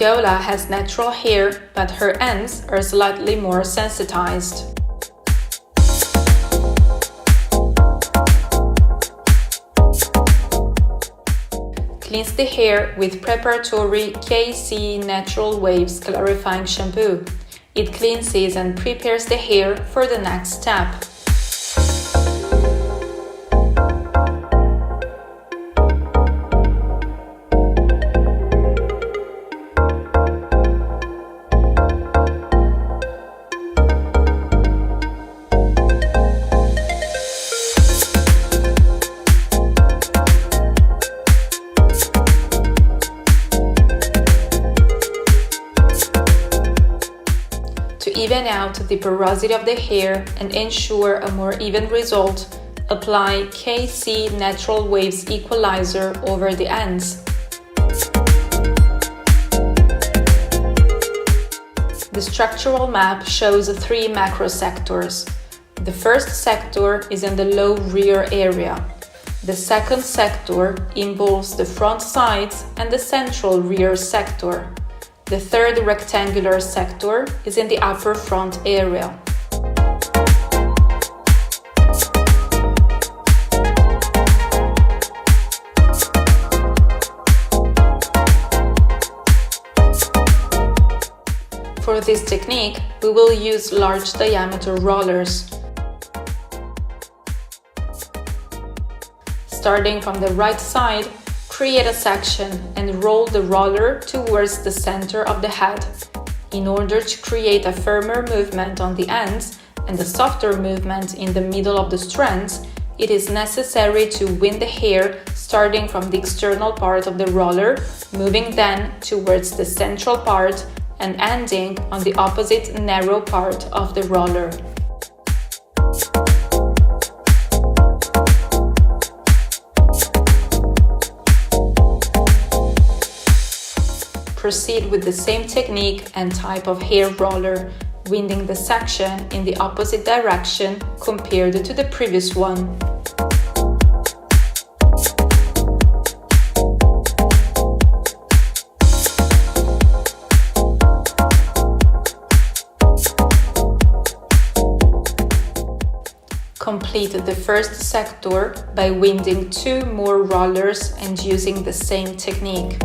Viola has natural hair, but her ends are slightly more sensitized. Cleanse the hair with preparatory KC Natural Waves Clarifying Shampoo. It cleanses and prepares the hair for the next step. To even out the porosity of the hair and ensure a more even result, apply KC Natural Waves Equalizer over the ends. The structural map shows 3 macro sectors. The first sector is in the low rear area. The second sector involves the front sides and the central rear sector. The third rectangular sector is in the upper front area. For this technique, we will use large diameter rollers. Starting from the right side, create a section and roll the roller towards the center of the head. In order to create a firmer movement on the ends and a softer movement in the middle of the strands, it is necessary to wind the hair starting from the external part of the roller, moving then towards the central part and ending on the opposite narrow part of the roller. Proceed with the same technique and type of hair roller, winding the section in the opposite direction compared to the previous one. Complete the first sector by winding 2 more rollers and using the same technique.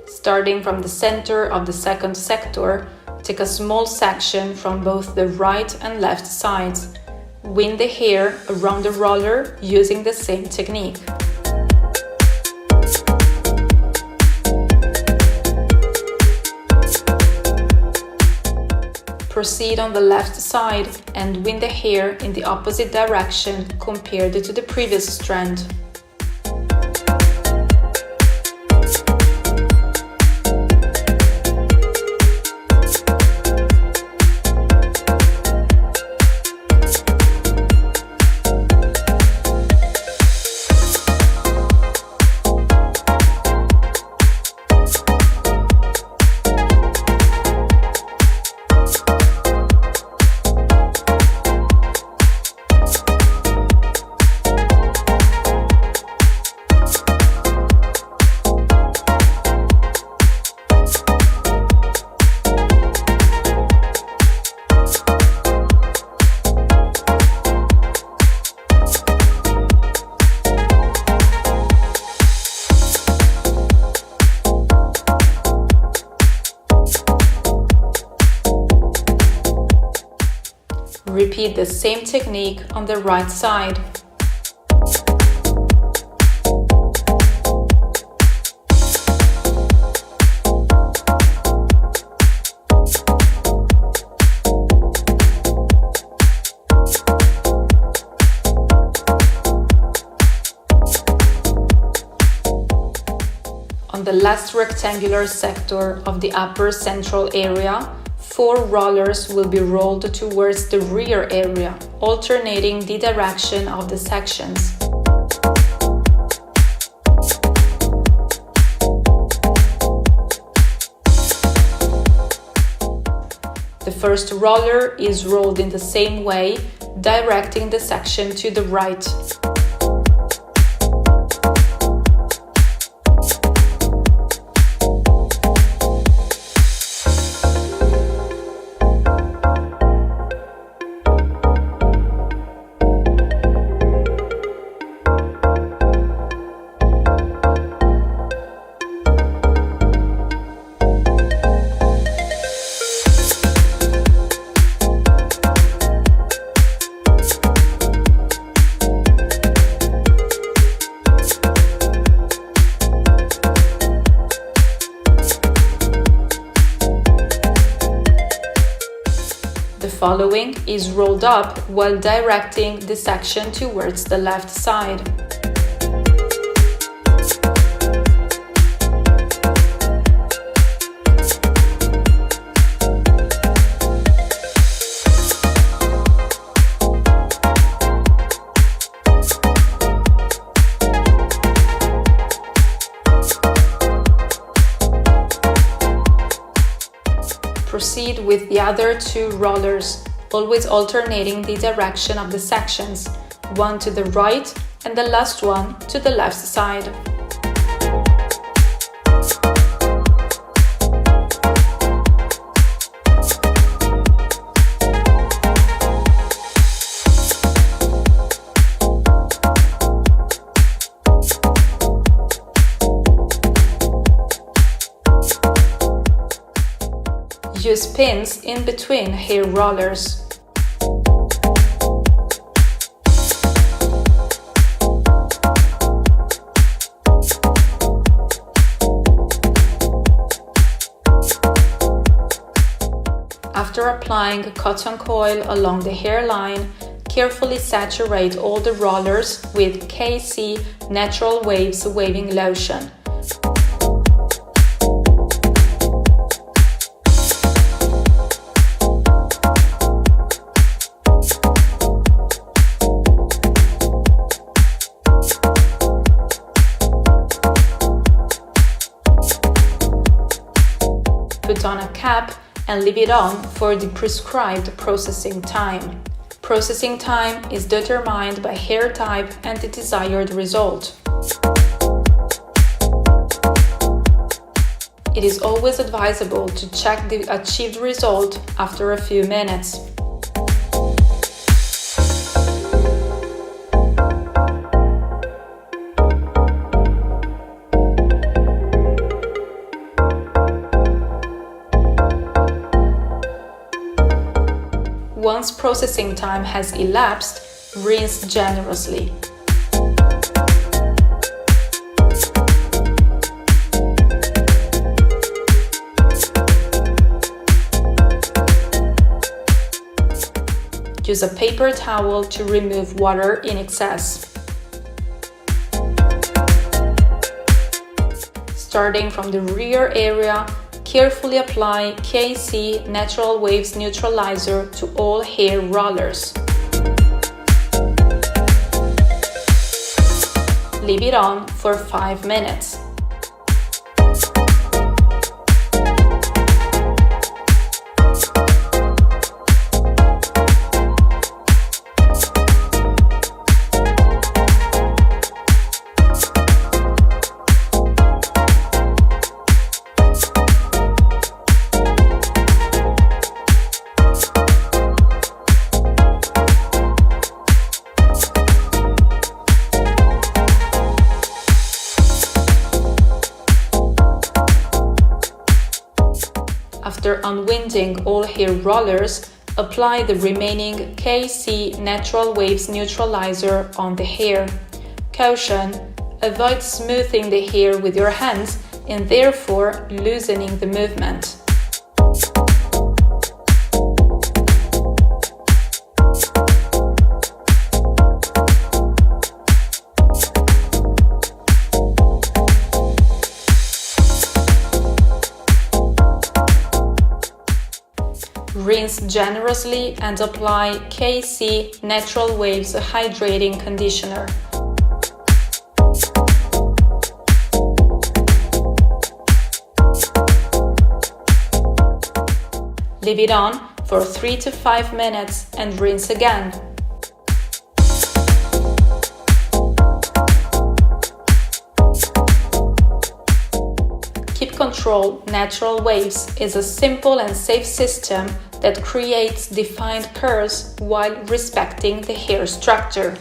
Starting from the center of the second sector, take a small section from both the right and left sides. Wind the hair around the roller using the same technique. Proceed on the left side and wind the hair in the opposite direction compared to the previous strand. Repeat the same technique on the right side. On the last rectangular sector of the upper central area, 4 rollers will be rolled towards the rear area, alternating the direction of the sections. The first roller is rolled in the same way, directing the section to the right. The following is rolled up while directing the section towards the left side. Proceed with the other two rollers, always alternating the direction of the sections, one to the right and the last one to the left side. Use pins in between hair rollers. After applying a cotton coil along the hairline, carefully saturate all the rollers with KC Natural Waves Waving Lotion. Put on a cap and leave it on for the prescribed processing time. Processing time is determined by hair type and the desired result. It is always advisable to check the achieved result after a few minutes. Once processing time has elapsed, rinse generously. Use a paper towel to remove water in excess. Starting from the rear area, carefully apply KC Natural Waves Neutralizer to all hair rollers. Leave it on for 5 minutes. After unwinding all hair rollers, apply the remaining KC Natural Waves Neutralizer on the hair. Caution: avoid smoothing the hair with your hands and therefore loosening the movement. Rinse generously and apply KC Natural Waves Hydrating Conditioner. Leave it on for 3 to 5 minutes and rinse again. control natural waves is a simple and safe system that creates defined curves while respecting the hair structure.